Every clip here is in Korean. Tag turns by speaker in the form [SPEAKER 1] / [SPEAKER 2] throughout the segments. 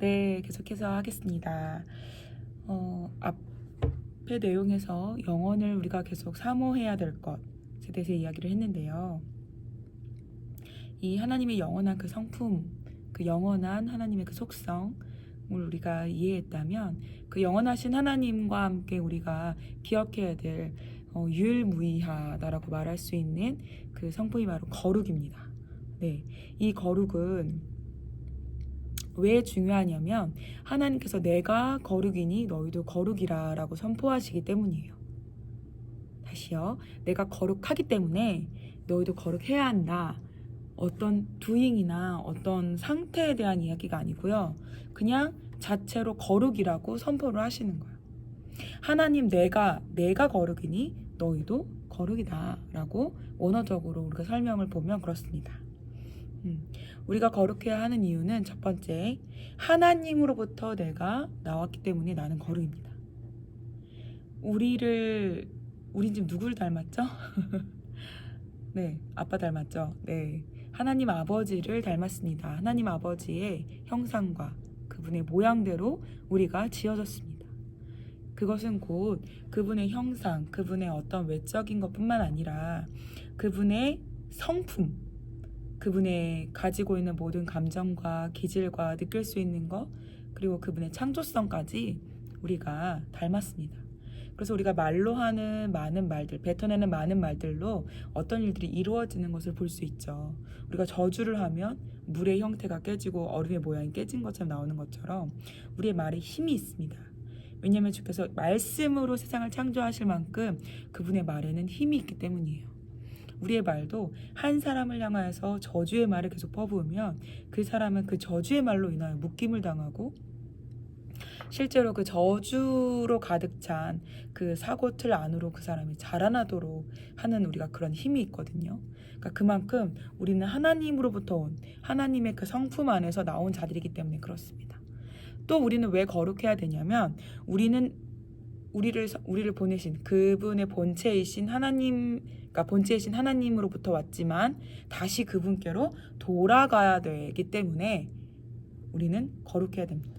[SPEAKER 1] 네, 계속해서 하겠습니다. 앞의 내용에서 영혼을 우리가 계속 사모해야 될 것에 대해서 이야기를 했는데요. 이 하나님의 영원한 그 성품, 그 영원한 하나님의 그 속성을 우리가 이해했다면 그 영원하신 하나님과 함께 우리가 기억해야 될 유일무이하다라고 말할 수 있는 그 성품이 바로 거룩입니다. 네, 이 거룩은 왜 중요하냐면 하나님께서 내가 거룩이니 너희도 거룩이라 라고 선포하시기 때문이에요. 다시요. 내가 거룩하기 때문에 너희도 거룩해야 한다. 어떤 doing이나 어떤 상태에 대한 이야기가 아니고요. 그냥 자체로 거룩이라고 선포를 하시는 거예요. 하나님 내가 거룩이니 너희도 거룩이다 라고 원어적으로 우리가 설명을 보면 그렇습니다. 우리가 거룩해야 하는 이유는 첫 번째, 하나님으로부터 내가 나왔기 때문에 나는 거룩입니다. 우린 지금 누구를 닮았죠? 네, 아빠 닮았죠? 네, 하나님 아버지를 닮았습니다. 하나님 아버지의 형상과 그분의 모양대로 우리가 지어졌습니다. 그것은 곧 그분의 형상, 그분의 어떤 외적인 것뿐만 아니라 그분의 성품, 그분의 가지고 있는 모든 감정과 기질과 느낄 수 있는 것, 그리고 그분의 창조성까지 우리가 닮았습니다. 그래서 우리가 말로 하는 많은 말들, 뱉어내는 많은 말들로 어떤 일들이 이루어지는 것을 볼 수 있죠. 우리가 저주를 하면 물의 형태가 깨지고 얼음의 모양이 깨진 것처럼 나오는 것처럼 우리의 말에 힘이 있습니다. 왜냐하면 주께서 말씀으로 세상을 창조하실 만큼 그분의 말에는 힘이 있기 때문이에요. 우리의 말도 한 사람을 향하여서 저주의 말을 계속 퍼부으면 그 사람은 그 저주의 말로 인하여 묶임을 당하고 실제로 그 저주로 가득 찬 그 사고틀 안으로 그 사람이 자라나도록 하는 우리가 그런 힘이 있거든요. 그러니까 그만큼 우리는 하나님으로부터 온 하나님의 그 성품 안에서 나온 자들이기 때문에 그렇습니다. 또 우리는 왜 거룩해야 되냐면 우리를 보내신 그분의 본체이신 하나님, 그러니까 본체이신 하나님으로부터 왔지만 다시 그분께로 돌아가야 되기 때문에 우리는 거룩해야 됩니다.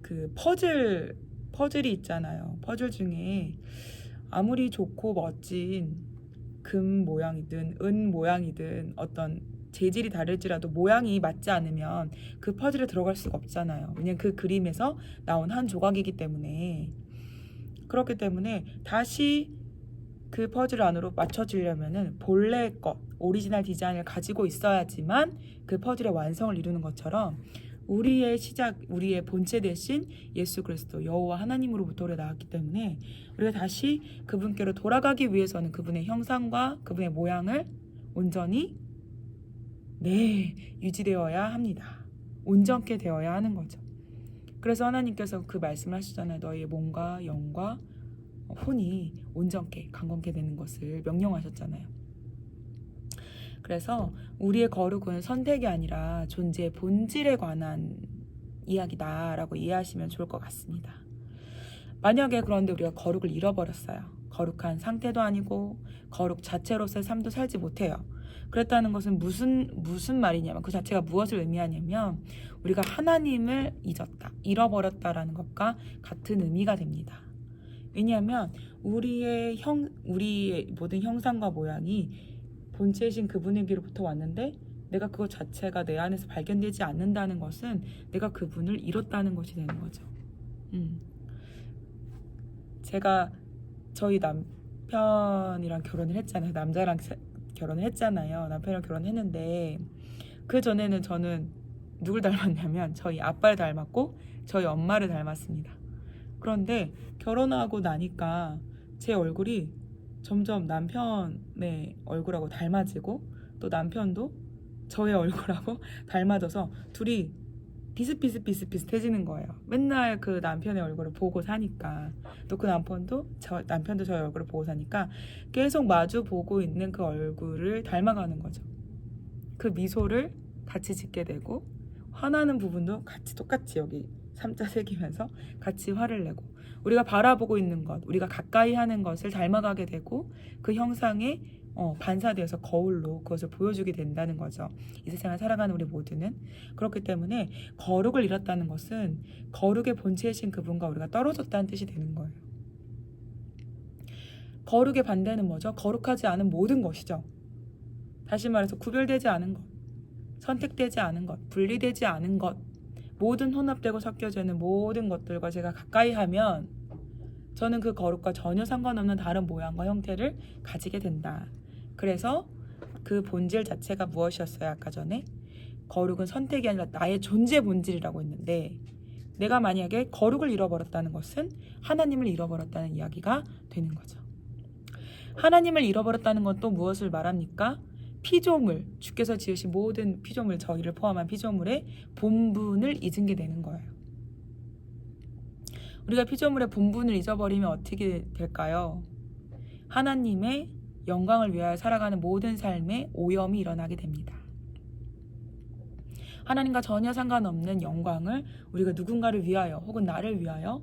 [SPEAKER 1] 그 퍼즐이 있잖아요. 퍼즐 중에 아무리 좋고 멋진 금 모양이든 은 모양이든 어떤 재질이 다를지라도 모양이 맞지 않으면 그 퍼즐에 들어갈 수가 없잖아요. 왜냐면 그 그림에서 나온 한 조각이기 때문에. 그렇기 때문에 다시 그 퍼즐 안으로 맞춰지려면은 본래 것, 오리지널 디자인을 가지고 있어야지만 그 퍼즐의 완성을 이루는 것처럼 우리의 시작, 우리의 본체 대신 예수 그리스도 여호와 하나님으로부터 우리가 나왔기 때문에 우리가 다시 그분께로 돌아가기 위해서는 그분의 형상과 그분의 모양을 온전히 유지되어야 합니다. 온전케 되어야 하는 거죠. 그래서 하나님께서 그 말씀을 하시잖아요. 너희의 몸과 영과 혼이 온전케 강건케 되는 것을 명령하셨잖아요. 그래서 우리의 거룩은 선택이 아니라 존재의 본질에 관한 이야기다라고 이해하시면 좋을 것 같습니다. 만약에 그런데 우리가 거룩을 잃어버렸어요. 거룩한 상태도 아니고 거룩 자체로서의 삶도 살지 못해요. 그랬다는 것은 무슨 말이냐면 그 자체가 무엇을 의미하냐면 우리가 하나님을 잃어버렸다라는 것과 같은 의미가 됩니다. 왜냐하면 우리의 모든 형상과 모양이 본체이신 그분에게로부터 왔는데 내가 그것 자체가 내 안에서 발견되지 않는다는 것은 내가 그분을 잃었다는 것이 되는 거죠. 제가 저희 남편이랑 결혼을 했잖아요. 남자랑 결혼을 했잖아요. 남편이랑 결혼했는데 그 전에는 저는 누굴 닮았냐면 저희 아빠를 닮았고 저희 엄마를 닮았습니다. 그런데 결혼하고 나니까 제 얼굴이 점점 남편의 얼굴하고 닮아지고 또 남편도 저의 얼굴하고 닮아져서 둘이 비슷비슷해지는 거예요. 맨날 그 남편의 얼굴을 보고 사니까 또 그 남편도 저의 얼굴을 보고 사니까 계속 마주 보고 있는 그 얼굴을 닮아가는 거죠. 그 미소를 같이 짓게 되고 화나는 부분도 같이 똑같이 여기 3자 새기면서 같이 화를 내고 우리가 바라보고 있는 것, 우리가 가까이 하는 것을 닮아가게 되고 그 형상에 반사되어서 거울로 그것을 보여주게 된다는 거죠. 이 세상을 살아가는 우리 모두는. 그렇기 때문에 거룩을 잃었다는 것은 거룩의 본체이신 그분과 우리가 떨어졌다는 뜻이 되는 거예요. 거룩의 반대는 뭐죠? 거룩하지 않은 모든 것이죠. 다시 말해서 구별되지 않은 것, 선택되지 않은 것, 분리되지 않은 것, 모든 혼합되고 섞여져 있는 모든 것들과 제가 가까이 하면 저는 그 거룩과 전혀 상관없는 다른 모양과 형태를 가지게 된다. 그래서 그 본질 자체가 무엇이었어요? 아까 전에 거룩은 선택이 아니라 나의 존재 본질이라고 했는데, 내가 만약에 거룩을 잃어버렸다는 것은 하나님을 잃어버렸다는 이야기가 되는 거죠. 하나님을 잃어버렸다는 건 또 무엇을 말합니까? 피조물, 주께서 지으신 모든 피조물, 저희를 포함한 피조물의 본분을 잊은 게 되는 거예요. 우리가 피조물의 본분을 잊어버리면 어떻게 될까요? 하나님의 영광을 위하여 살아가는 모든 삶에 오염이 일어나게 됩니다. 하나님과 전혀 상관없는 영광을 우리가 누군가를 위하여 혹은 나를 위하여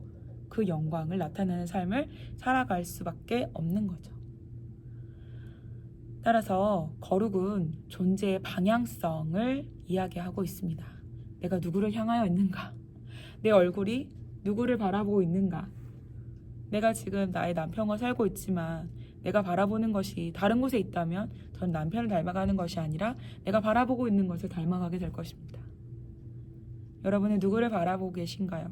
[SPEAKER 1] 그 영광을 나타내는 삶을 살아갈 수밖에 없는 거죠. 따라서 거룩은 존재의 방향성을 이야기하고 있습니다. 내가 누구를 향하여 있는가? 내 얼굴이 누구를 바라보고 있는가? 내가 지금 나의 남편과 살고 있지만 내가 바라보는 것이 다른 곳에 있다면 전 남편을 닮아가는 것이 아니라 내가 바라보고 있는 것을 닮아가게 될 것입니다. 여러분은 누구를 바라보고 계신가요?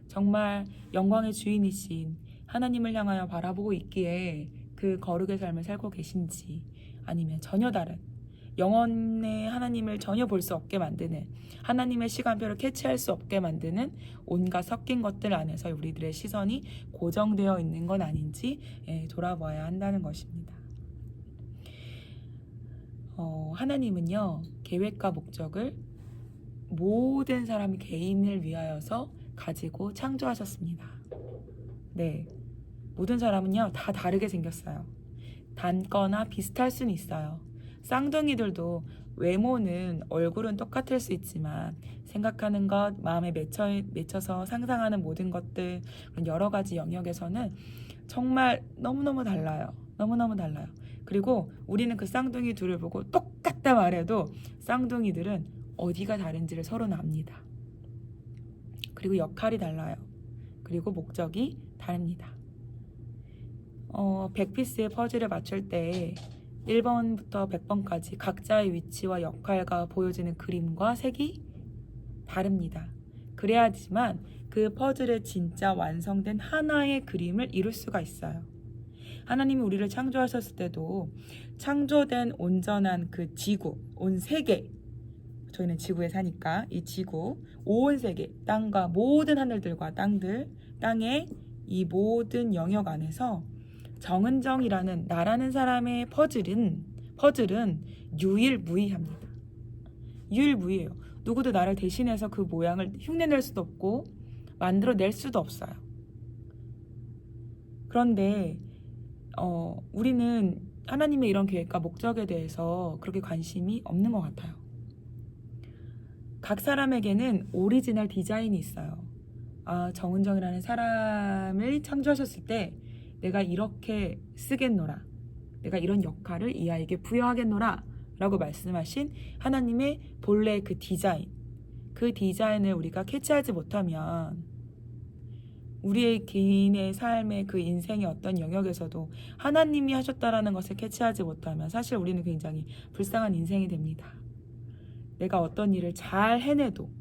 [SPEAKER 1] 정말 영광의 주인이신 하나님을 향하여 바라보고 있기에 그 거룩의 삶을 살고 계신지, 아니면 전혀 다른 영혼의 하나님을 전혀 볼 수 없게 만드는, 하나님의 시간표를 캐치할 수 없게 만드는 온갖 섞인 것들 안에서 우리들의 시선이 고정되어 있는 건 아닌지 돌아봐야 한다는 것입니다. 하나님은요, 계획과 목적을 모든 사람이 개인을 위하여서 가지고 창조하셨습니다. 네, 모든 사람은요 다 다르게 생겼어요. 닮거나 비슷할 수는 있어요. 쌍둥이들도 외모는, 얼굴은 똑같을 수 있지만 생각하는 것, 마음에 맺혀서 상상하는 모든 것들, 여러 가지 영역에서는 정말 너무너무 달라요. 너무너무 달라요. 그리고 우리는 그 쌍둥이 둘을 보고 똑같다 말해도 쌍둥이들은 어디가 다른지를 서로는 압니다. 그리고 역할이 달라요. 그리고 목적이 다릅니다. 100피스의 퍼즐을 맞출 때 1번부터 100번까지 각자의 위치와 역할과 보여지는 그림과 색이 다릅니다. 그래야지만 그 퍼즐의 진짜 완성된 하나의 그림을 이룰 수가 있어요. 하나님이 우리를 창조하셨을 때도 창조된 온전한 그 지구, 온 세계, 저희는 지구에 사니까 이 지구, 온 세계, 땅과 모든 하늘들과 땅들, 땅의 이 모든 영역 안에서 정은정이라는 나라는 사람의 퍼즐은 유일무이합니다. 유일무이해요. 누구도 나를 대신해서 그 모양을 흉내낼 수도 없고 만들어낼 수도 없어요. 그런데 우리는 하나님의 이런 계획과 목적에 대해서 그렇게 관심이 없는 것 같아요. 각 사람에게는 오리지널 디자인이 있어요. 정은정이라는 사람을 창조하셨을 때 내가 이렇게 쓰겠노라, 내가 이런 역할을 이 아이에게 부여하겠노라 라고 말씀하신 하나님의 본래 그 디자인, 그 디자인을 우리가 캐치하지 못하면 우리의 개인의 삶의 그 인생의 어떤 영역에서도 하나님이 하셨다라는 것을 캐치하지 못하면 사실 우리는 굉장히 불쌍한 인생이 됩니다. 내가 어떤 일을 잘 해내도,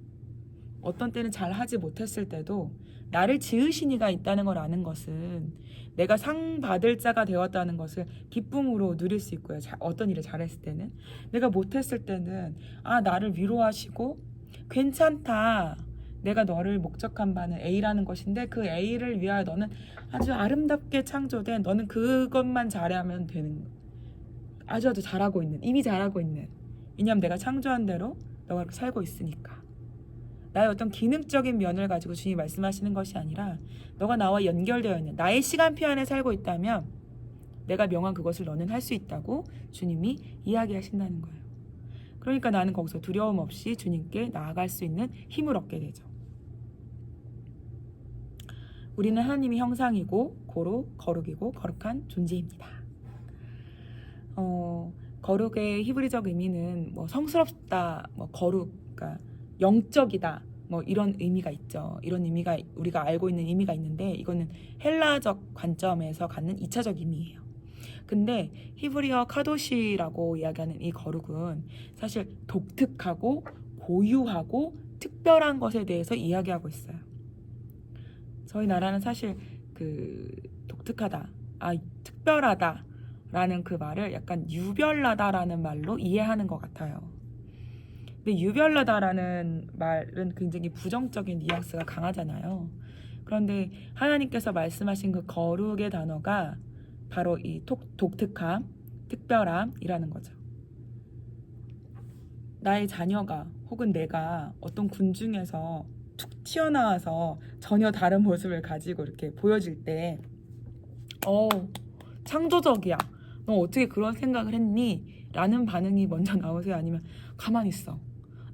[SPEAKER 1] 어떤 때는 잘 하지 못했을 때도 나를 지으신 이가 있다는 걸 아는 것은 내가 상 받을 자가 되었다는 것을 기쁨으로 누릴 수 있고요. 어떤 일을 잘했을 때는, 내가 못했을 때는 나를 위로하시고 괜찮다, 내가 너를 목적한 바는 A라는 것인데 그 A를 위하여 너는 아주 아름답게 창조된, 너는 그것만 잘하면 되는, 아주 잘하고 있는, 이미 잘하고 있는, 왜냐하면 내가 창조한 대로 너가 그렇게 살고 있으니까. 나의 어떤 기능적인 면을 가지고 주님이 말씀하시는 것이 아니라 너가 나와 연결되어 있는 나의 시간표 안에 살고 있다면 내가 명한 그것을 너는 할 수 있다고 주님이 이야기하신다는 거예요. 그러니까 나는 거기서 두려움 없이 주님께 나아갈 수 있는 힘을 얻게 되죠. 우리는 하나님의 형상이고 고로 거룩이고 거룩한 존재입니다. 거룩의 히브리적 의미는 뭐 성스럽다, 뭐 거룩, 그러니까 영적이다, 뭐 이런 의미가 있죠. 이런 의미가 우리가 알고 있는 의미가 있는데 이거는 헬라적 관점에서 갖는 2차적 의미예요. 근데 히브리어 카도시라고 이야기하는 이 거룩은 사실 독특하고 고유하고 특별한 것에 대해서 이야기하고 있어요. 저희 나라는 사실 그 독특하다, 특별하다 라는 그 말을 약간 유별나다라는 말로 이해하는 것 같아요. 근데 유별나다라는 말은 굉장히 부정적인 뉘앙스가 강하잖아요. 그런데 하나님께서 말씀하신 그 거룩의 단어가 바로 이 독특함, 특별함이라는 거죠. 나의 자녀가 혹은 내가 어떤 군중에서 툭 튀어나와서 전혀 다른 모습을 가지고 이렇게 보여질 때 창조적이야. 너 어떻게 그런 생각을 했니? 라는 반응이 먼저 나오세요? 아니면 가만히 있어.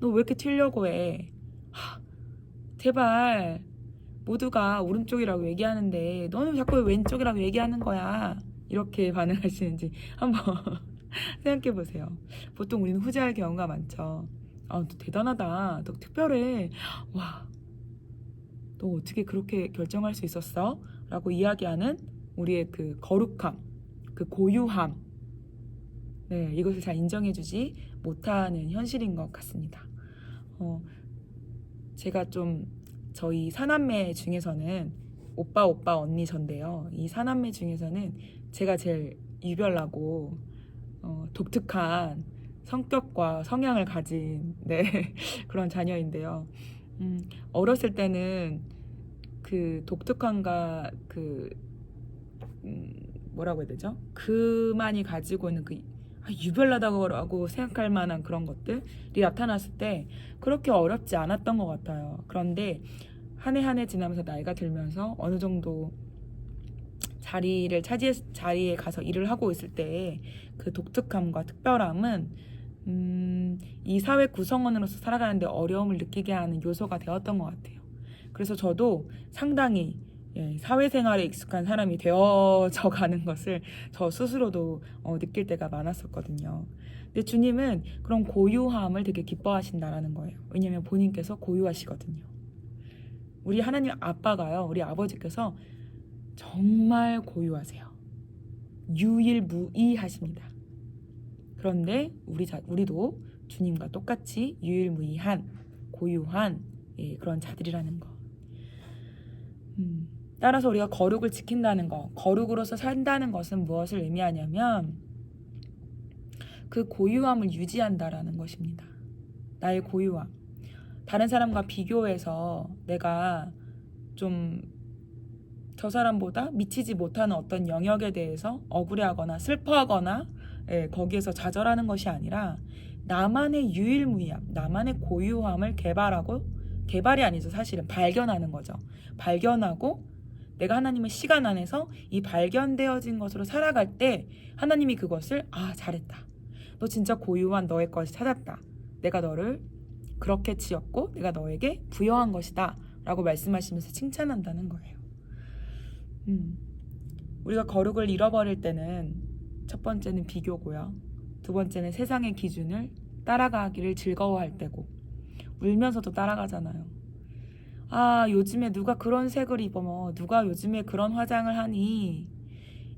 [SPEAKER 1] 너 왜 이렇게 튀려고 해? 제발 모두가 오른쪽이라고 얘기하는데 너는 자꾸 왜 왼쪽이라고 얘기하는 거야? 이렇게 반응하시는지 한번 생각해 보세요. 보통 우리는 후자의 경우가 많죠. 너 대단하다. 너 특별해. 와, 너 어떻게 그렇게 결정할 수 있었어? 라고 이야기하는 우리의 그 거룩함, 그 고유함, 네, 이것을 잘 인정해주지 못하는 현실인 것 같습니다. 제가 좀 저희 사남매 중에서는 오빠 언니 전데요. 이 사남매 중에서는 제가 제일 유별나고 독특한 성격과 성향을 가진 그런 자녀인데요. 어렸을 때는 그 독특함과 뭐라고 해야 되죠? 그만이 가지고 있는 유별나다고 생각할 만한 그런 것들이 나타났을 때 그렇게 어렵지 않았던 것 같아요. 그런데 한 해 한 해 지나면서 나이가 들면서 어느 정도 자리에 가서 일을 하고 있을 때 그 독특함과 특별함은 이 사회 구성원으로서 살아가는데 어려움을 느끼게 하는 요소가 되었던 것 같아요. 그래서 저도 상당히 사회생활에 익숙한 사람이 되어져 가는 것을 저 스스로도 느낄 때가 많았었거든요. 근데 주님은 그런 고유함을 되게 기뻐하신다라는 거예요. 왜냐하면 본인께서 고유하시거든요. 우리 하나님 아빠가요, 우리 아버지께서 정말 고유하세요. 유일무이하십니다. 그런데 우리도 주님과 똑같이 유일무이한 고유한 그런 자들이라는 거. 따라서 우리가 거룩을 지킨다는 것, 거룩으로서 산다는 것은 무엇을 의미하냐면 그 고유함을 유지한다라는 것입니다. 나의 고유함. 다른 사람과 비교해서 내가 좀 저 사람보다 미치지 못하는 어떤 영역에 대해서 억울해하거나 슬퍼하거나 거기에서 좌절하는 것이 아니라 나만의 유일무이함, 나만의 고유함을 개발이 아니죠. 사실은 발견하는 거죠. 발견하고 내가 하나님의 시간 안에서 이 발견되어진 것으로 살아갈 때 하나님이 그것을 잘했다. 너 진짜 고유한 너의 것을 찾았다. 내가 너를 그렇게 지었고 내가 너에게 부여한 것이다. 라고 말씀하시면서 칭찬한다는 거예요. 우리가 거룩을 잃어버릴 때는 첫 번째는 비교고요. 두 번째는 세상의 기준을 따라가기를 즐거워할 때고 울면서도 따라가잖아요. 요즘에 누가 그런 색을 입어? 누가 요즘에 그런 화장을 하니?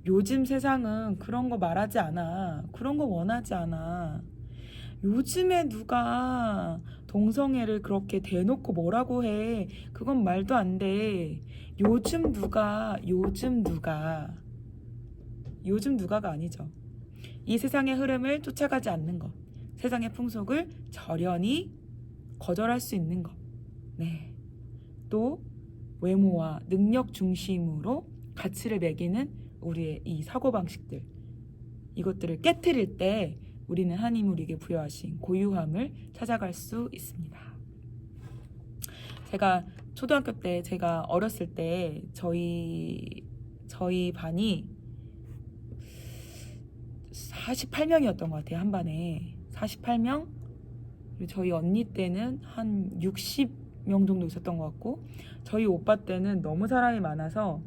[SPEAKER 1] 요즘 세상은 그런 거 말하지 않아. 그런 거 원하지 않아. 요즘에 누가 동성애를 그렇게 대놓고 뭐라고 해? 그건 말도 안 돼. 요즘 누가가 아니죠. 이 세상의 흐름을 쫓아가지 않는 것, 세상의 풍속을 절연히 거절할 수 있는 것, 또 외모와 능력 중심으로 가치를 매기는 우리의 이 사고방식들, 이것들을 깨트릴 때 우리는 하나님 우리에게 부여하신 고유함을 찾아갈 수 있습니다. 제가 초등학교 때, 제가 어렸을 때 저희 반이 48명이었던 것 같아요. 한 반에 48명. 그리고 저희 언니 때는 한 60명 정도 있었던 것 같고, 저희 오빠 때는 너무 사람이 많아서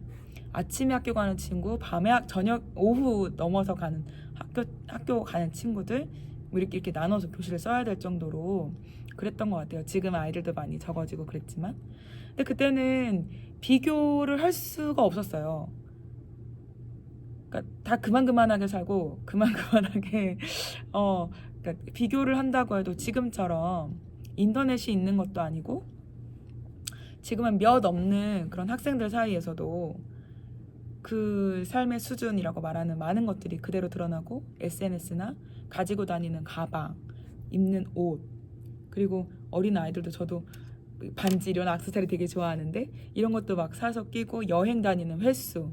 [SPEAKER 1] 아침에 학교 가는 친구, 밤에 저녁 오후 넘어서 가는 학교 가는 친구들 뭐 이렇게 나눠서 교실을 써야 될 정도로 그랬던 것 같아요. 지금 아이들도 많이 적어지고 그랬지만, 근데 그때는 비교를 할 수가 없었어요. 그러니까 다 그만하게 살고 그만하게 그러니까 비교를 한다고 해도 지금처럼 인터넷이 있는 것도 아니고, 지금은 몇 없는 그런 학생들 사이에서도 그 삶의 수준이라고 말하는 많은 것들이 그대로 드러나고, SNS나 가지고 다니는 가방, 입는 옷, 그리고 어린 아이들도, 저도 반지 이런 액세서리 되게 좋아하는데 이런 것도 막 사서 끼고, 여행 다니는 횟수,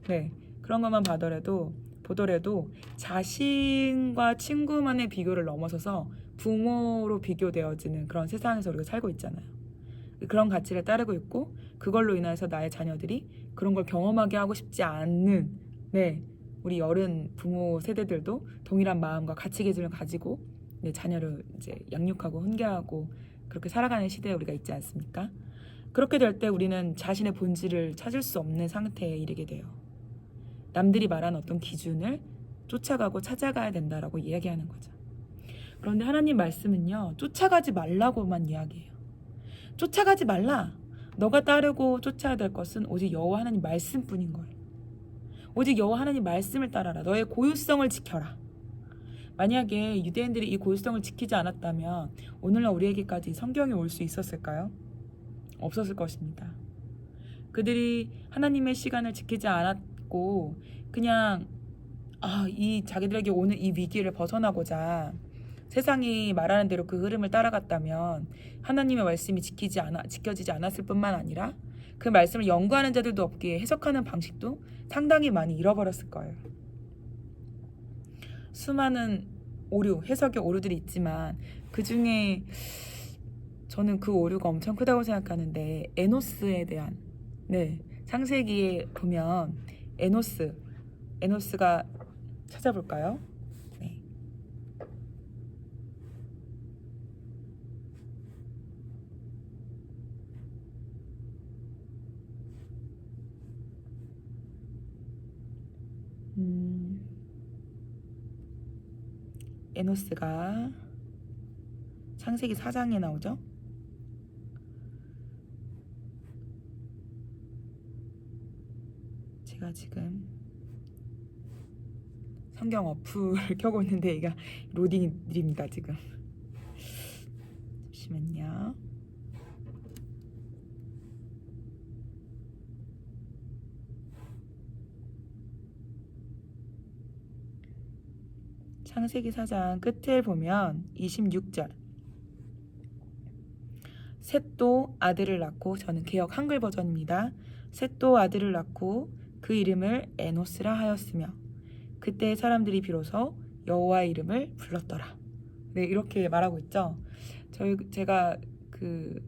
[SPEAKER 1] 네, 그런 것만 보더라도 자신과 친구만의 비교를 넘어서서 부모로 비교되어지는 그런 세상에서 우리가 살고 있잖아요. 그런 가치를 따르고 있고, 그걸로 인해서 나의 자녀들이 그런 걸 경험하게 하고 싶지 않는, 네, 우리 어른 부모 세대들도 동일한 마음과 가치 기준을 가지고 자녀를 이제 양육하고 훈계하고 그렇게 살아가는 시대에 우리가 있지 않습니까? 그렇게 될 때 우리는 자신의 본질을 찾을 수 없는 상태에 이르게 돼요. 남들이 말하는 어떤 기준을 쫓아가고 찾아가야 된다라고 이야기하는 거죠. 그런데 하나님 말씀은요, 쫓아가지 말라고만 이야기해요. 쫓아가지 말라. 너가 따르고 쫓아야 될 것은 오직 여호와 하나님 말씀뿐인 거예요. 오직 여호와 하나님 말씀을 따라라. 너의 고유성을 지켜라. 만약에 유대인들이 이 고유성을 지키지 않았다면 오늘날 우리에게까지 성경이 올 수 있었을까요? 없었을 것입니다. 그들이 하나님의 시간을 지키지 않았고 그냥 이 자기들에게 오는 이 위기를 벗어나고자 세상이 말하는 대로 그 흐름을 따라갔다면 하나님의 말씀이 지켜지지 않았을 뿐만 아니라 그 말씀을 연구하는 자들도 없기에 해석하는 방식도 상당히 많이 잃어버렸을 거예요. 수많은 오류, 해석의 오류들이 있지만 그 중에 저는 그 오류가 엄청 크다고 생각하는데, 에노스에 대한, 창세기에 보면 에노스가 찾아볼까요? 네. 에노스가 창세기 4장에 나오죠. 제가 지금 성경 어플을 켜고 있는데 얘가 로딩이 느립니다 지금. 잠시만요. 창세기 4장 끝에 보면 26절, 셋도 아들을 낳고, 저는 개역 한글 버전입니다. 셋도 아들을 낳고 그 이름을 에노스라 하였으며 그때 사람들이 비로소 여호와의 이름을 불렀더라. 네, 이렇게 말하고 있죠. 제가 그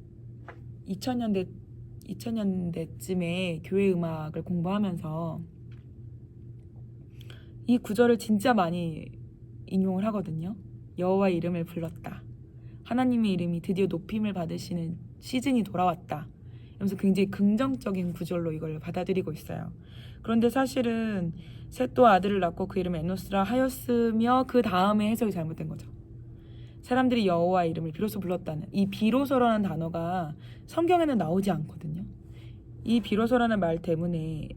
[SPEAKER 1] 2000년대쯤에 교회 음악을 공부하면서 이 구절을 진짜 많이 인용을 하거든요. 여호와의 이름을 불렀다. 하나님의 이름이 드디어 높임을 받으시는 시즌이 돌아왔다. 이러면서 굉장히 긍정적인 구절로 이걸 받아들이고 있어요. 그런데 사실은 셋도 아들을 낳고 그 이름을 에노스라 하였으며 그 다음에 해석이 잘못된 거죠. 사람들이 여호와의 이름을 비로소 불렀다는 이 비로소라는 단어가 성경에는 나오지 않거든요. 이 비로소라는 말 때문에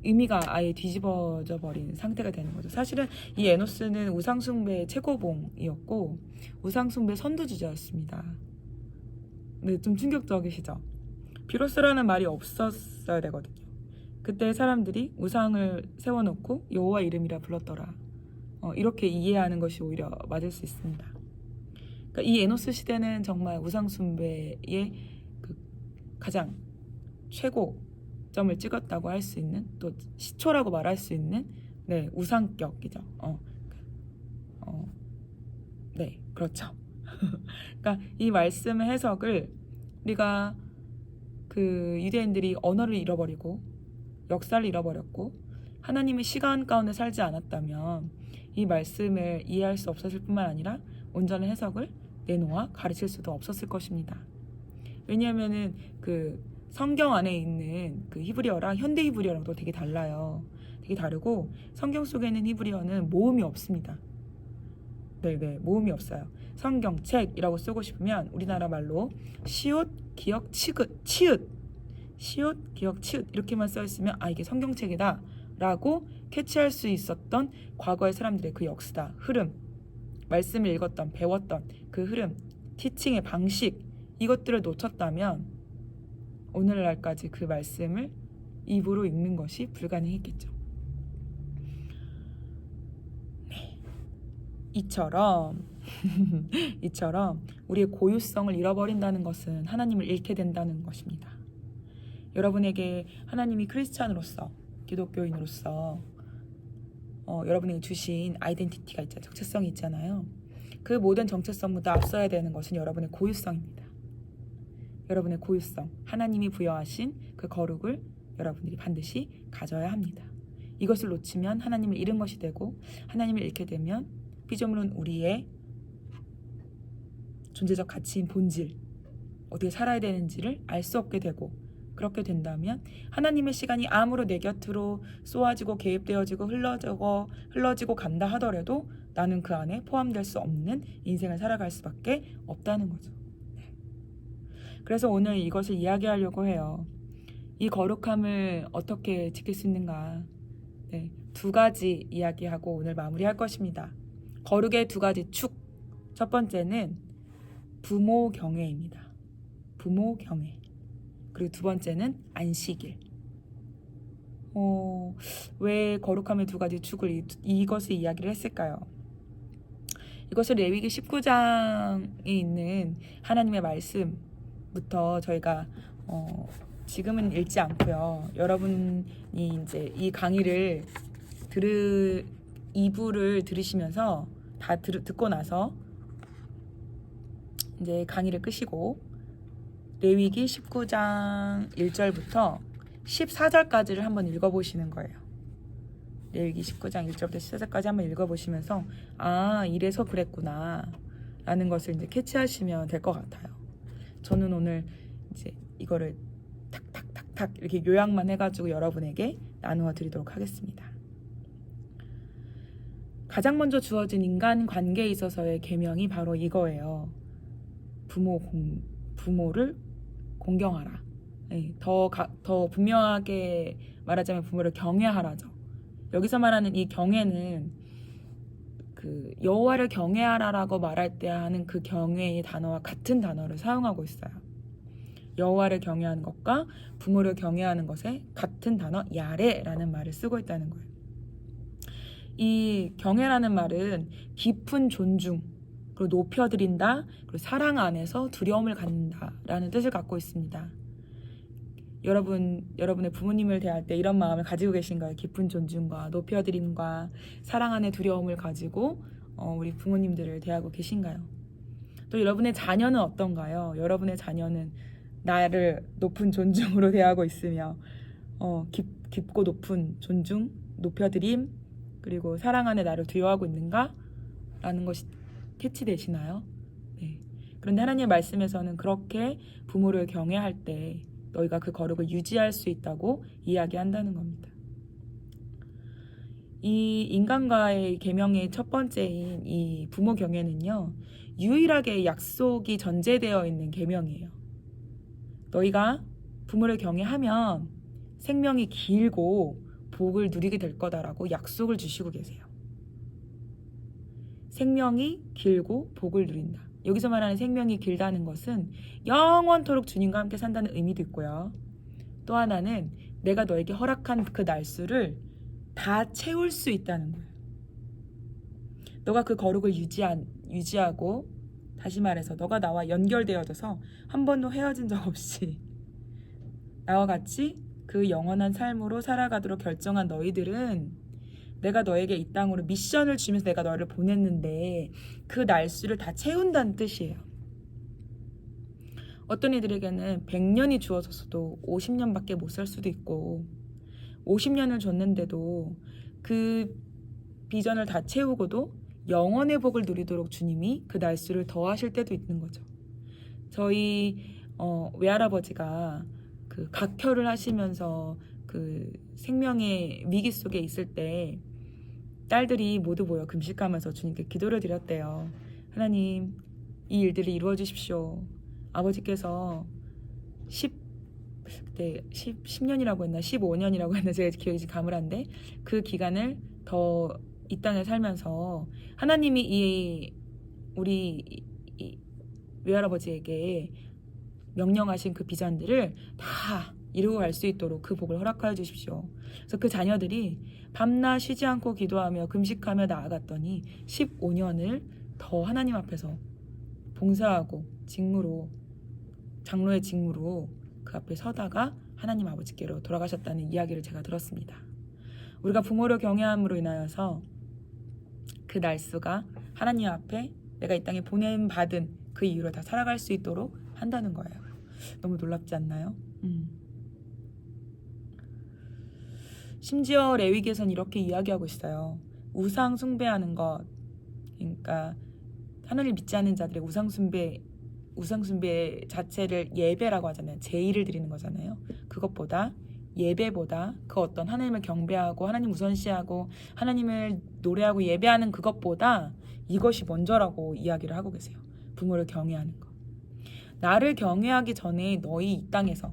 [SPEAKER 1] 의미가 아예 뒤집어져 버린 상태가 되는 거죠. 사실은 이 에노스는 우상숭배의 최고봉이었고 우상숭배 선두주자였습니다. 네, 좀 충격적이시죠? 비로소라는 말이 없었어야 되거든요. 그때 사람들이 우상을 세워놓고 여호와 이름이라 불렀더라. 이렇게 이해하는 것이 오히려 맞을 수 있습니다. 그러니까 이 에노스 시대는 정말 우상숭배의 그 가장 최고점을 찍었다고 할 수 있는, 또 시초라고 말할 수 있는 우상격이죠. 네, 그렇죠. 그러니까 이 말씀의 해석을 우리가 그 유대인들이 언어를 잃어버리고 역사를 잃어버렸고 하나님의 시간 가운데 살지 않았다면 이 말씀을 이해할 수 없었을 뿐만 아니라 온전한 해석을 내놓아 가르칠 수도 없었을 것입니다. 왜냐하면은 그 성경 안에 있는 그 히브리어랑 현대 히브리어랑도 되게 달라요. 되게 다르고 성경 속에 있는 히브리어는 모음이 없습니다. 네네, 모음이 없어요. 성경책이라고 쓰고 싶으면 우리나라 말로 시옷, 기역, 치읓, 시옷, 기역, 치읓 이렇게만 써 있으면 아 이게 성경책이다 라고 캐치할 수 있었던 과거의 사람들의 그 역사다, 흐름, 말씀을 읽었던, 배웠던 그 흐름, 티칭의 방식, 이것들을 놓쳤다면 오늘날까지 그 말씀을 입으로 읽는 것이 불가능했겠죠. 네. 이처럼 우리의 고유성을 잃어버린다는 것은 하나님을 잃게 된다는 것입니다. 여러분에게 하나님이 크리스찬으로서, 기독교인으로서 여러분에게 주신 아이덴티티가 있잖아요. 정체성이 있잖아요. 그 모든 정체성보다 앞서야 되는 것은 여러분의 고유성입니다. 여러분의 고유성, 하나님이 부여하신 그 거룩을 여러분들이 반드시 가져야 합니다. 이것을 놓치면 하나님을 잃은 것이 되고, 하나님을 잃게 되면 피조물은 우리의 존재적 가치인 본질, 어떻게 살아야 되는지를 알 수 없게 되고, 그렇게 된다면 하나님의 시간이 아무로 내 곁으로 쏘아지고 개입되어지고 흘러지고 간다 하더라도 나는 그 안에 포함될 수 없는 인생을 살아갈 수밖에 없다는 거죠. 그래서 오늘 이것을 이야기하려고 해요. 이 거룩함을 어떻게 지킬 수 있는가? 네, 두 가지 이야기하고 오늘 마무리할 것입니다. 거룩의 두 가지 축. 첫 번째는 부모 경외입니다. 부모 경외. 그리고 두 번째는 안식일. 왜 거룩함의 두 가지 축을 이것을 이야기를 했을까요? 이것을 레위기 19장에 있는 하나님의 말씀부터 저희가 지금은 읽지 않고요. 여러분이 이제 이 강의를 2부를 들으시면서 다 듣고 나서 이제 강의를 끄시고 레위기 19장 1절부터 14절까지를 한번 읽어보시는 거예요. 레위기 19장 1절부터 14절까지 한번 읽어보시면서 아 이래서 그랬구나 라는 것을 이제 캐치하시면 될 것 같아요. 저는 오늘 이제 이거를 탁탁탁탁 이렇게 요약만 해가지고 여러분에게 나누어 드리도록 하겠습니다. 가장 먼저 주어진 인간 관계에 있어서의 계명이 바로 이거예요. 부모를 공경하라. 네, 더 분명하게 말하자면 부모를 경외하라죠. 여기서 말하는 이 경외는 그 여호와를 경외하라라고 말할 때 하는 그 경외의 단어와 같은 단어를 사용하고 있어요. 여호와를 경외하는 것과 부모를 경외하는 것에 같은 단어 야레라는 말을 쓰고 있다는 거예요. 이 경외라는 말은 깊은 존중, 그리고 높여드린다, 그리고 사랑 안에서 두려움을 갖는다라는 뜻을 갖고 있습니다. 여러분의 부모님을 대할 때 이런 마음을 가지고 계신가요? 깊은 존중과 높여드림과 사랑 안에 두려움을 가지고 우리 부모님들을 대하고 계신가요? 또 여러분의 자녀는 어떤가요? 여러분의 자녀는 나를 높은 존중으로 대하고 있으며 깊고 높은 존중, 높여드림, 그리고 사랑 안에 나를 두려워하고 있는가? 라는 것이 캐치되시나요? 네. 그런데 하나님의 말씀에서는 그렇게 부모를 경외할 때 너희가 그 거룩을 유지할 수 있다고 이야기한다는 겁니다. 이 인간과의 계명의 첫 번째인 이 부모 경외는요, 유일하게 약속이 전제되어 있는 계명이에요. 너희가 부모를 경외하면 생명이 길고 복을 누리게 될 거다라고 약속을 주시고 계세요. 생명이 길고 복을 누린다. 여기서 말하는 생명이 길다는 것은 영원토록 주님과 함께 산다는 의미도 있고요. 또 하나는 내가 너에게 허락한 그 날수를 다 채울 수 있다는 거예요. 너가 그 거룩을 유지하고, 다시 말해서 너가 나와 연결되어져서 한 번도 헤어진 적 없이 나와 같이 그 영원한 삶으로 살아가도록 결정한 너희들은 내가 너에게 이 땅으로 미션을 주면서 내가 너를 보냈는데 그 날수를 다 채운다는 뜻이에요. 어떤 이들에게는 100년이 주어졌어도 50년밖에 못 살 수도 있고, 50년을 줬는데도 그 비전을 다 채우고도 영원의 복을 누리도록 주님이 그 날수를 더하실 때도 있는 거죠. 저희 외할아버지가 그 각혈을 하시면서 그 생명의 위기 속에 있을 때 딸들이 모두 모여 금식하면서 주님께 기도를 드렸대요. 하나님, 이 일들을 이루어 주십시오. 아버지께서 10년이라고 했나 15년이라고 했나 제가 기억이 가물한데 그 기간을 더 이 땅에 살면서 하나님이 우리 외할아버지에게 명령하신 그 비전들을 다 이루고 갈 수 있도록 그 복을 허락하여 주십시오. 그래서 그 자녀들이 밤낮 쉬지 않고 기도하며 금식하며 나아갔더니 15년을 더 하나님 앞에서 봉사하고 장로의 직무로 그 앞에 서다가 하나님 아버지께로 돌아가셨다는 이야기를 제가 들었습니다. 우리가 부모를 경외함으로 인하여서 그 날수가 하나님 앞에 내가 이 땅에 보냄받은 그 이유로 다 살아갈 수 있도록 한다는 거예요. 너무 놀랍지 않나요? 심지어 레위기에서는 이렇게 이야기하고 있어요. 우상 숭배하는 것, 그러니까 하나님을 믿지 않는 자들의 우상 숭배 자체를 예배라고 하잖아요. 제의를 드리는 거잖아요. 그것보다 예배보다 그 어떤 하나님을 경배하고 하나님 우선시하고 하나님을 노래하고 예배하는 그것보다 이것이 먼저라고 이야기를 하고 계세요. 부모를 경외하는 것. 나를 경외하기 전에 너희 이 땅에서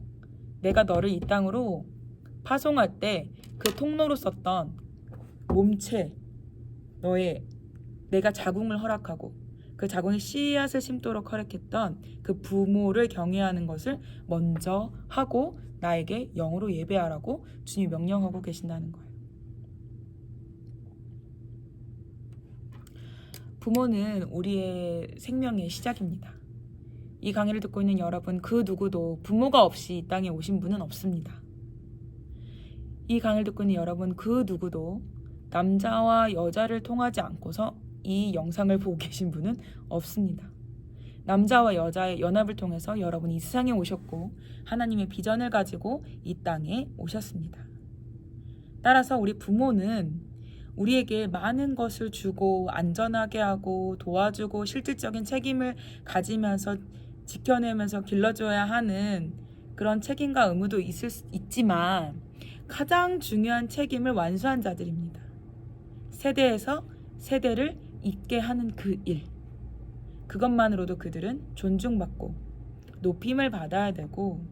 [SPEAKER 1] 내가 너를 이 땅으로 파송할 때 그 통로로 썼던 몸체 내가 자궁을 허락하고 그 자궁에 씨앗을 심도록 허락했던 그 부모를 경외하는 것을 먼저 하고 나에게 영으로 예배하라고 주님이 명령하고 계신다는 거예요. 부모는 우리의 생명의 시작입니다. 이 강의를 듣고 있는 여러분, 그 누구도 부모가 없이 이 땅에 오신 분은 없습니다. 이 강의를 듣고 있는 여러분, 그 누구도 남자와 여자를 통하지 않고서 이 영상을 보고 계신 분은 없습니다. 남자와 여자의 연합을 통해서 여러분이 이 세상에 오셨고 하나님의 비전을 가지고 이 땅에 오셨습니다. 따라서 우리 부모는 우리에게 많은 것을 주고 안전하게 하고 도와주고 실질적인 책임을 가지면서 지켜내면서 길러줘야 하는 그런 책임과 의무도 있지만 가장 중요한 책임을 완수한 자들입니다. 세대에서 세대를 잇게 하는 그 일, 그것만으로도 그들은 존중받고 높임을 받아야 되고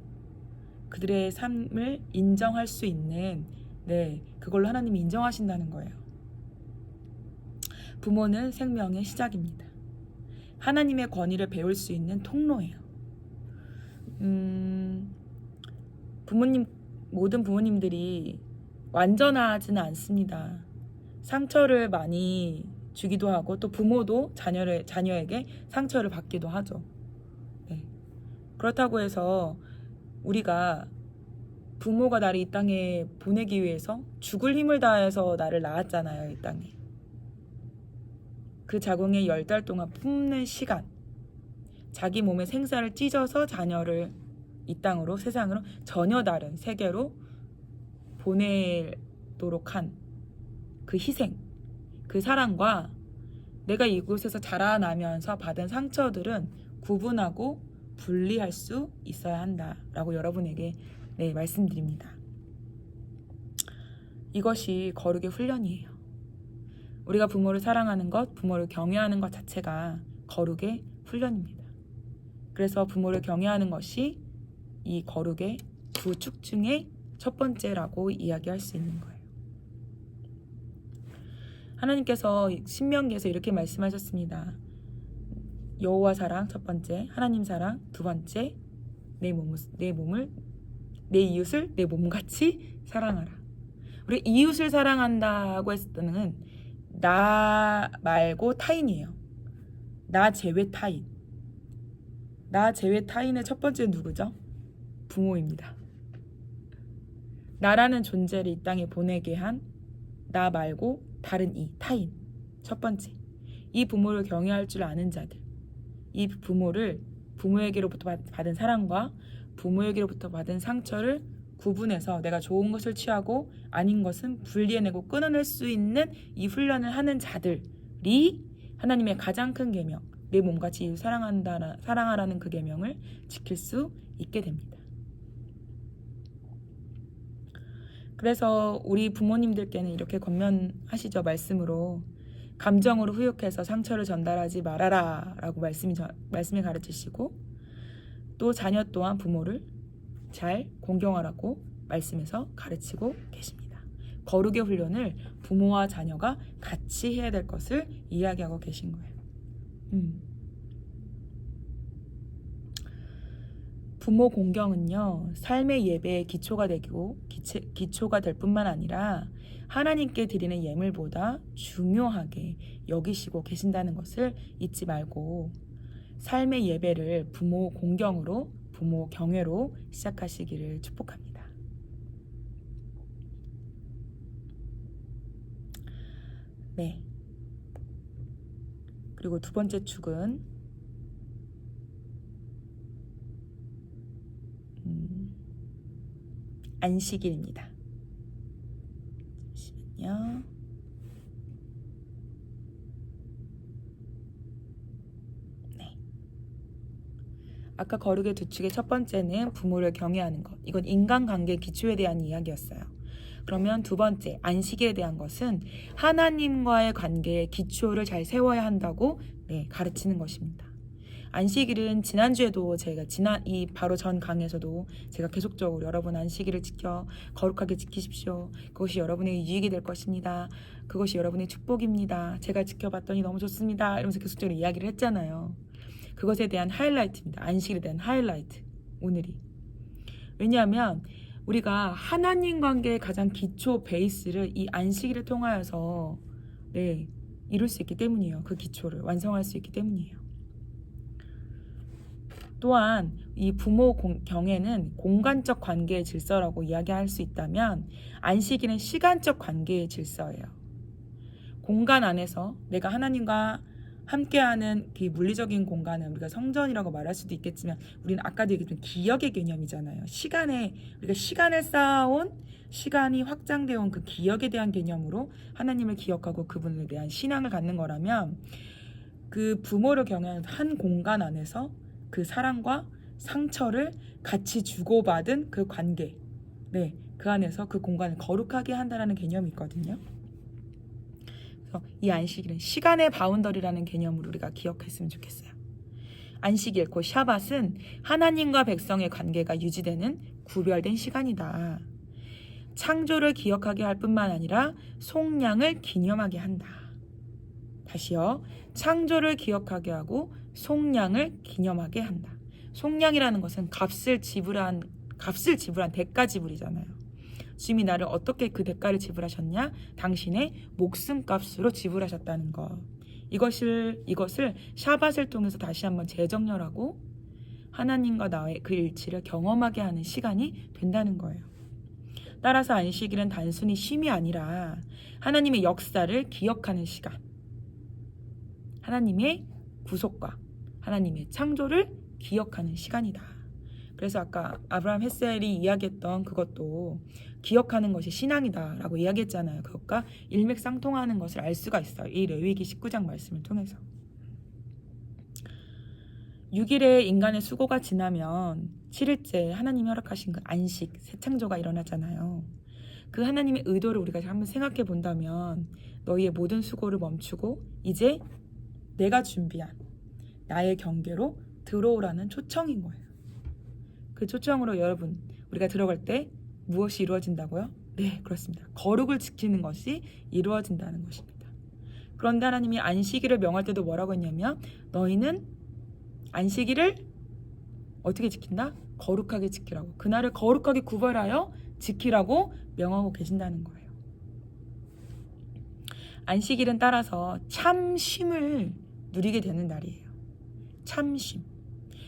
[SPEAKER 1] 그들의 삶을 인정할 수 있는 그걸로 하나님이 인정하신다는 거예요. 부모는 생명의 시작입니다. 하나님의 권위를 배울 수 있는 통로예요. 모든 부모님들이 완전하지는 않습니다. 상처를 많이 주기도 하고 또 부모도 자녀에게 상처를 받기도 하죠. 그렇다고 해서 우리가 부모가 나를 이 땅에 보내기 위해서 죽을 힘을 다해서 나를 낳았잖아요. 이 땅에. 그 자궁에 10달 동안 품는 시간, 자기 몸에 생사를 찢어서 자녀를 이 땅으로, 세상으로 전혀 다른 세계로 보내도록 한 그 희생, 그 사랑과 내가 이곳에서 자라나면서 받은 상처들은 구분하고 분리할 수 있어야 한다라고 여러분에게 말씀드립니다. 이것이 거룩의 훈련이에요. 우리가 부모를 사랑하는 것, 부모를 경외하는 것 자체가 거룩의 훈련입니다. 그래서 부모를 경외하는 것이 이 거룩의 두 축 중에 첫 번째라고 이야기할 수 있는 거예요. 하나님께서 신명기에서 이렇게 말씀하셨습니다. 여호와 사랑 첫 번째, 하나님 사랑 두 번째, 내 이웃을 내 몸같이 사랑하라. 우리 이웃을 사랑한다고 했을 때는 나 말고 타인이에요. 나 제외 타인. 나 제외 타인의 첫 번째는 누구죠? 부모입니다. 나라는 존재를 이 땅에 보내게 한 나 말고 다른 타인. 첫 번째. 이 부모를 경외할 줄 아는 자들. 이 부모에게로부터 받은 사랑과 부모에게로부터 받은 상처를 구분해서 내가 좋은 것을 취하고 아닌 것은 분리해내고 끊어낼 수 있는 이 훈련을 하는 자들이 하나님의 가장 큰 계명, 내 몸같이 이웃 사랑하라는 그 계명을 지킬 수 있게 됩니다. 그래서 우리 부모님들께는 이렇게 권면하시죠. 말씀으로. 감정으로 후욕해서 상처를 전달하지 말아라 라고 말씀에 가르치시고, 또 자녀 또한 부모를 잘 공경하라고 말씀에서 가르치고 계십니다. 거룩의 훈련을 부모와 자녀가 같이 해야 될 것을 이야기하고 계신 거예요. 부모 공경은요, 삶의 예배의 기초가 되고 기초가 될 뿐만 아니라 하나님께 드리는 예물보다 중요하게 여기시고 계신다는 것을 잊지 말고 삶의 예배를 부모 공경으로, 부모 경외로 시작하시기를 축복합니다. 네. 그리고 두 번째 축은 안식일입니다. 잠시만요. 네. 아까 거룩의 두 축의 첫 번째는 부모를 경외하는 것. 이건 인간관계 기초에 대한 이야기였어요. 그러면 두 번째, 안식일에 대한 것은 하나님과의 관계의 기초를 잘 세워야 한다고 가르치는 것입니다. 안식일은 지난주에도 제가 바로 전 강에서도 제가 계속적으로 여러분 안식일을 지켜 거룩하게 지키십시오. 그것이 여러분에게 유익이 될 것입니다. 그것이 여러분의 축복입니다. 제가 지켜봤더니 너무 좋습니다. 이러면서 계속적으로 이야기를 했잖아요. 그것에 대한 하이라이트입니다. 안식일에 대한 하이라이트. 오늘이. 왜냐하면 우리가 하나님 관계의 가장 기초 베이스를 이 안식일을 통하여서 이룰 수 있기 때문이에요. 그 기초를 완성할 수 있기 때문이에요. 또한 이 부모 경애는 공간적 관계의 질서라고 이야기할 수 있다면 안식일은 시간적 관계의 질서예요. 공간 안에서 내가 하나님과 함께하는 그 물리적인 공간은 우리가 성전이라고 말할 수도 있겠지만 우리는 아까도 얘기했던 기억의 개념이잖아요. 우리가 시간을 쌓아온 시간이 확장되어 온 그 기억에 대한 개념으로 하나님을 기억하고 그분에 대한 신앙을 갖는 거라면 그 부모를 경외하는 한 공간 안에서 그 사랑과 상처를 같이 주고받은 그 관계, 그 안에서 그 공간을 거룩하게 한다는 개념이 있거든요. 그래서 이 안식일은 시간의 바운더리라는 개념으로 우리가 기억했으면 좋겠어요. 안식일, 곧 샤밧은 하나님과 백성의 관계가 유지되는 구별된 시간이다. 창조를 기억하게 할 뿐만 아니라 속량을 기념하게 한다. 다시요. 창조를 기억하게 하고 속량을 기념하게 한다. 속량이라는 것은 값을 지불한 대가 지불이잖아요. 주님이 나를 어떻게 그 대가를 지불하셨냐? 당신의 목숨값으로 지불하셨다는 것. 이것을 샤밧을 통해서 다시 한번 재정렬하고 하나님과 나의 그 일치를 경험하게 하는 시간이 된다는 거예요. 따라서 안식일은 단순히 쉼이 아니라 하나님의 역사를 기억하는 시간, 하나님의 구속과 하나님의 창조를 기억하는 시간이다. 그래서 아까 아브라함 햇셀이 이야기했던 그것도 기억하는 것이 신앙이다 라고 이야기했잖아요. 그것과 일맥상통하는 것을 알 수가 있어요. 이 레위기 19장 말씀을 통해서. 6일의 인간의 수고가 지나면 7일째 하나님이 허락하신 그 안식, 새 창조가 일어나잖아요. 그 하나님의 의도를 우리가 한번 생각해 본다면 너희의 모든 수고를 멈추고 이제 내가 준비한 나의 경계로 들어오라는 초청인 거예요. 그 초청으로 여러분, 우리가 들어갈 때 무엇이 이루어진다고요? 네, 그렇습니다. 거룩을 지키는 것이 이루어진다는 것입니다. 그런데 하나님이 안식일을 명할 때도 뭐라고 했냐면 너희는 안식일을 어떻게 지킨다? 거룩하게 지키라고. 그날을 거룩하게 구별하여 지키라고 명하고 계신다는 거예요. 안식일은 따라서 참 쉼을 누리게 되는 날이에요. 참 쉼.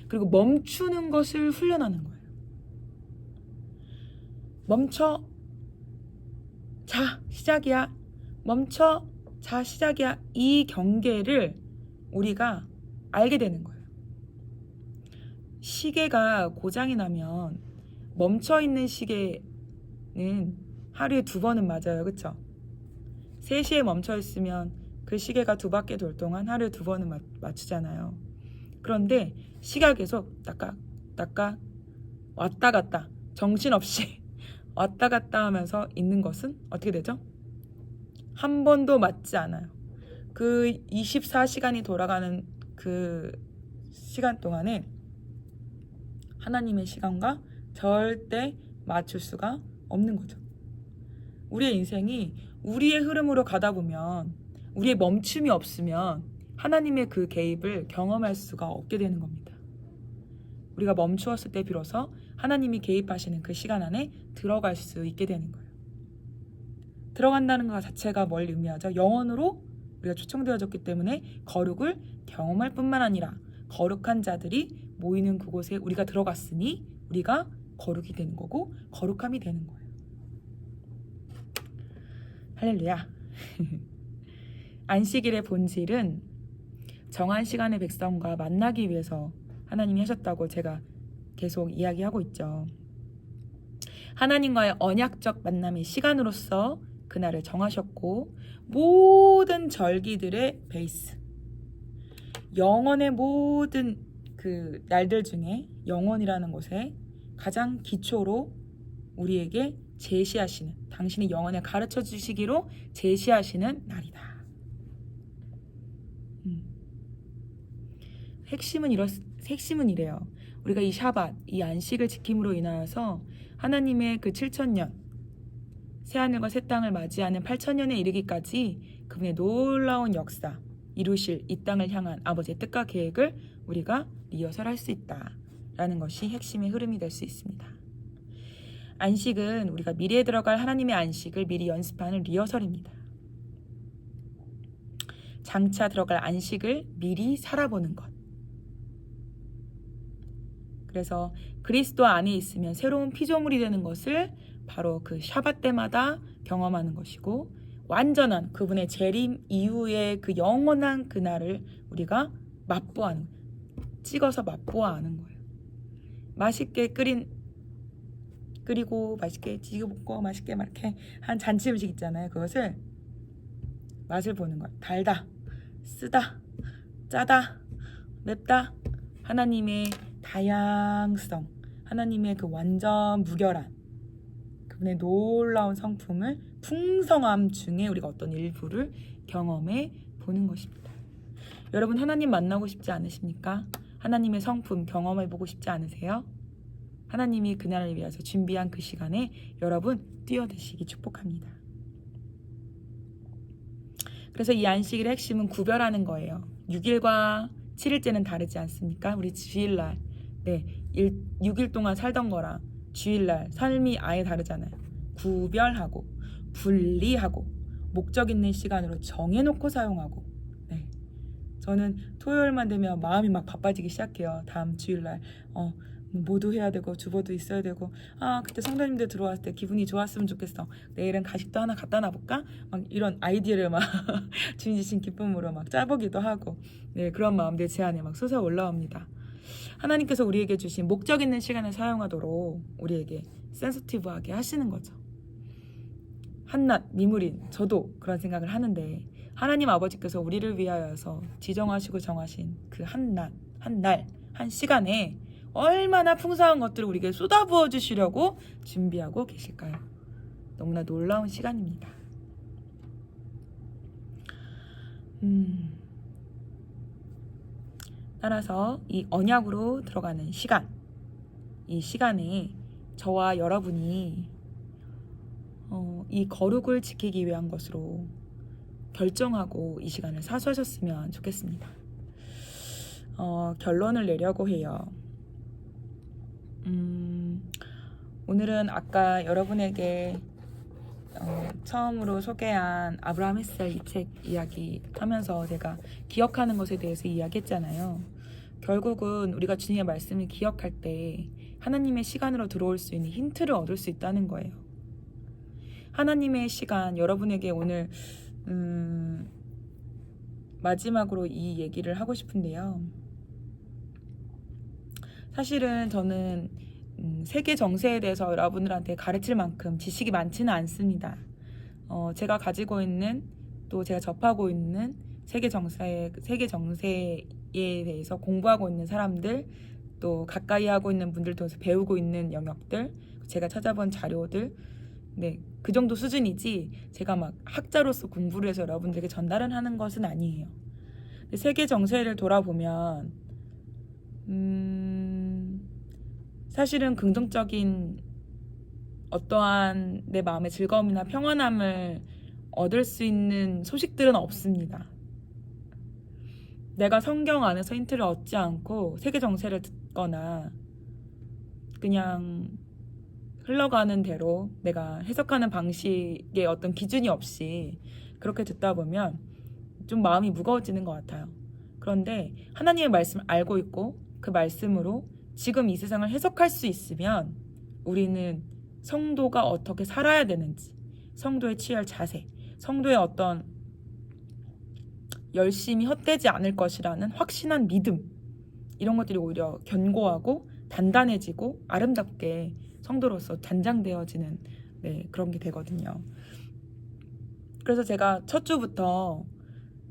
[SPEAKER 1] 그리고 멈추는 것을 훈련하는 거예요. 멈춰. 자, 시작이야. 멈춰. 자, 시작이야. 이 경계를 우리가 알게 되는 거예요. 시계가 고장이 나면 멈춰있는 시계는 하루에 2번은 맞아요. 그쵸? 3시에 멈춰있으면 그 시계가 2바퀴 돌 동안 하루에 2번은 맞추잖아요. 그런데 시각에서 딱딱 왔다 갔다 정신없이 왔다 갔다 하면서 있는 것은 어떻게 되죠? 한 번도 맞지 않아요. 그 24시간이 돌아가는 그 시간 동안에 하나님의 시간과 절대 맞출 수가 없는 거죠. 우리의 인생이 우리의 흐름으로 가다 보면, 우리의 멈춤이 없으면 하나님의 그 개입을 경험할 수가 없게 되는 겁니다. 우리가 멈추었을 때 비로소 하나님이 개입하시는 그 시간 안에 들어갈 수 있게 되는 거예요. 들어간다는 것 자체가 뭘 의미하죠? 영원으로 우리가 초청되어졌기 때문에 거룩을 경험할 뿐만 아니라 거룩한 자들이 모이는 그곳에 우리가 들어갔으니 우리가 거룩이 되는 거고 거룩함이 되는 거예요. 할렐루야. 안식일의 본질은 정한 시간의 백성과 만나기 위해서 하나님이 하셨다고 제가 계속 이야기하고 있죠. 하나님과의 언약적 만남의 시간으로서 그날을 정하셨고, 모든 절기들의 베이스, 영원의 모든 그 날들 중에 영원이라는 곳에 가장 기초로 우리에게 제시하시는, 당신이 영원을 가르쳐 주시기로 제시하시는 날이다. 핵심은 이래요. 우리가 이 샤밧, 이 안식을 지킴으로 인하여서 하나님의 그 7,000년, 새하늘과 새 땅을 맞이하는 8,000년에 이르기까지 그분의 놀라운 역사, 이루실 이 땅을 향한 아버지의 뜻과 계획을 우리가 리허설할 수 있다라는 것이 핵심의 흐름이 될 수 있습니다. 안식은 우리가 미래에 들어갈 하나님의 안식을 미리 연습하는 리허설입니다. 장차 들어갈 안식을 미리 살아보는 것. 그래서 그리스도 안에 있으면 새로운 피조물이 되는 것을 바로 그 샤밧 때마다 경험하는 것이고, 완전한 그분의 재림 이후의 그 영원한 그날을 우리가 맛보아하는, 찍어서 맛보아하는 거예요. 맛있게 끓이고 맛있게 지지고 볶고 맛있게 막 이렇게 한 잔치 음식 있잖아요. 그것을 맛을 보는 거예요. 달다, 쓰다, 짜다, 맵다. 하나님의 다양성, 하나님의 그 완전 무결한 그분의 놀라운 성품을, 풍성함 중에 우리가 어떤 일부를 경험해 보는 것입니다. 여러분, 하나님 만나고 싶지 않으십니까? 하나님의 성품 경험해 보고 싶지 않으세요? 하나님이 그날을 위해서 준비한 그 시간에 여러분 뛰어드시기 축복합니다. 그래서 이 안식일의 핵심은 구별하는 거예요. 6일과 7일째는 다르지 않습니까? 우리 주일날, 6일 동안 살던 거랑 주일날 삶이 아예 다르잖아요. 구별하고 분리하고 목적 있는 시간으로 정해놓고 사용하고. 저는 토요일만 되면 마음이 막 바빠지기 시작해요. 다음 주일날 모두 해야 되고 주보도 있어야 되고, 그때 성도님들 들어왔을 때 기분이 좋았으면 좋겠어. 내일은 가식도 하나 갖다 놔볼까? 막 이런 아이디어를 막 주님 주신 기쁨으로 막 짜보기도 하고, 그런 마음들 제 안에 막 솟아 올라옵니다. 하나님께서 우리에게 주신 목적 있는 시간을 사용하도록 우리에게 센서티브하게 하시는 거죠. 한낱 미물인 저도 그런 생각을 하는데, 하나님 아버지께서 우리를 위하여서 지정하시고 정하신 그 한낮, 한날, 한 시간에 얼마나 풍성한 것들을 우리에게 쏟아부어 주시려고 준비하고 계실까요? 너무나 놀라운 시간입니다. 따라서 이 언약으로 들어가는 시간, 이 시간에 저와 여러분이 이 거룩을 지키기 위한 것으로 결정하고 이 시간을 사수하셨으면 좋겠습니다. 결론을 내려고 해요. 오늘은 아까 여러분에게 처음으로 소개한 아브라함 햇살 이 책 이야기 하면서 제가 기억하는 것에 대해서 이야기했잖아요. 결국은 우리가 주님의 말씀을 기억할 때 하나님의 시간으로 들어올 수 있는 힌트를 얻을 수 있다는 거예요. 하나님의 시간, 여러분에게 오늘 마지막으로 이 얘기를 하고 싶은데요. 사실은 저는 세계 정세에 대해서 여러분들한테 가르칠 만큼 지식이 많지는 않습니다. 제가 가지고 있는, 또 제가 접하고 있는 세계 정세에 대해서 공부하고 있는 사람들, 또 가까이 하고 있는 분들 통해서 배우고 있는 영역들, 제가 찾아본 자료들, 네, 그 정도 수준이지 제가 막 학자로서 공부를 해서 여러분들에게 전달을 하는 것은 아니에요. 세계 정세를 돌아보면 사실은 긍정적인 어떠한 내 마음의 즐거움이나 평안함을 얻을 수 있는 소식들은 없습니다. 내가 성경 안에서 힌트를 얻지 않고 세계 정세를 듣거나 그냥 흘러가는 대로 내가 해석하는 방식의 어떤 기준이 없이 그렇게 듣다 보면 좀 마음이 무거워지는 것 같아요. 그런데 하나님의 말씀을 알고 있고 그 말씀으로 지금 이 세상을 해석할 수 있으면 우리는 성도가 어떻게 살아야 되는지, 성도의 취할 자세, 성도의 어떤 열심이 헛되지 않을 것이라는 확신한 믿음, 이런 것들이 오히려 견고하고 단단해지고 아름답게 성도로서 단장되어지는 그런 게 되거든요. 그래서 제가 첫 주부터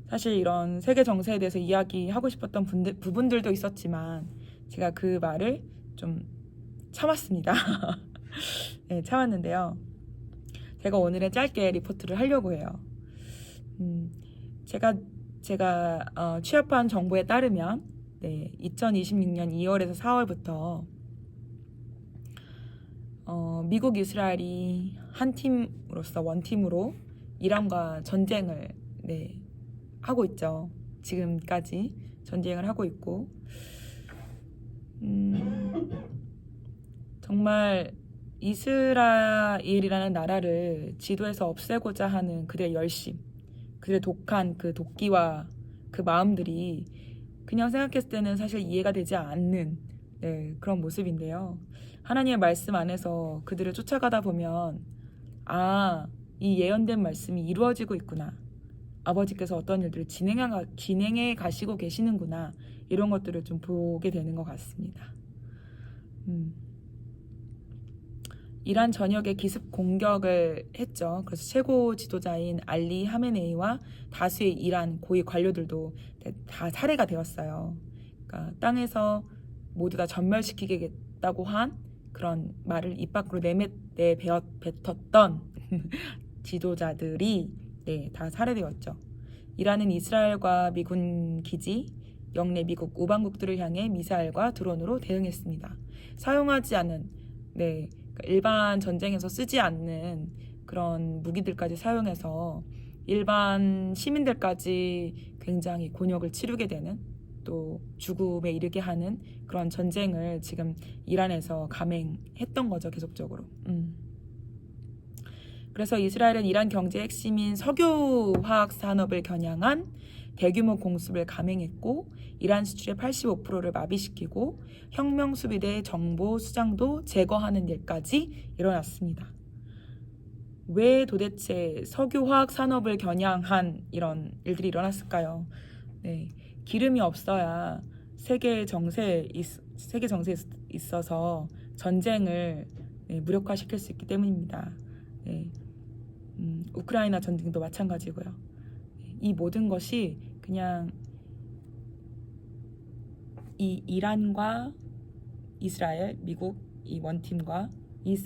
[SPEAKER 1] 사실 이런 세계 정세에 대해서 이야기하고 싶었던 부분들도 있었지만 제가 그 말을 좀 참았습니다. 네, 참았는데요. 제가 오늘은 짧게 리포트를 하려고 해요. 제가 취합한 정보에 따르면 2026년 2월에서 4월부터 미국, 이스라엘이 한 팀으로서 원팀으로 이란과 전쟁을 하고 있죠. 지금까지 전쟁을 하고 있고 정말 이스라엘이라는 나라를 지도에서 없애고자 하는 그들의 열심, 그들의 독한 그 도끼와 그 마음들이 그냥 생각했을 때는 사실 이해가 되지 않는 그런 모습인데요. 하나님의 말씀 안에서 그들을 쫓아가다 보면 이 예언된 말씀이 이루어지고 있구나. 아버지께서 어떤 일들을 진행해 가시고 계시는구나. 이런 것들을 좀 보게 되는 것 같습니다. 이란 전역에 기습 공격을 했죠. 그래서 최고 지도자인 알리 하메네이와 다수의 이란 고위 관료들도 다 살해가 되었어요. 그러니까 땅에서 모두 다 전멸시키겠다고 한 그런 말을 입 밖으로 내뱉었던 지도자들이 다 살해되었죠. 이란은 이스라엘과 미군 기지, 영내 미국 우방국들을 향해 미사일과 드론으로 대응했습니다. 사용하지 않은 일반 전쟁에서 쓰지 않는 그런 무기들까지 사용해서 일반 시민들까지 굉장히 곤욕을 치르게 되는 또 죽음에 이르게 하는 그런 전쟁을 지금 이란에서 감행했던 거죠, 계속적으로. 그래서 이스라엘은 이란 경제의 핵심인 석유화학 산업을 겨냥한 대규모 공습을 감행했고 이란 수출의 85%를 마비시키고 혁명 수비대 정보 수장도 제거하는 일까지 일어났습니다. 왜 도대체 석유화학 산업을 겨냥한 이런 일들이 일어났을까요? 기름이 없어야 세계 정세에 있어서 전쟁을 무력화시킬 수 있기 때문입니다. 우크라이나 전쟁도 마찬가지고요. 이 모든 것이 그냥 이 이란과 이스라엘, 미국 이 원팀과 이 싸움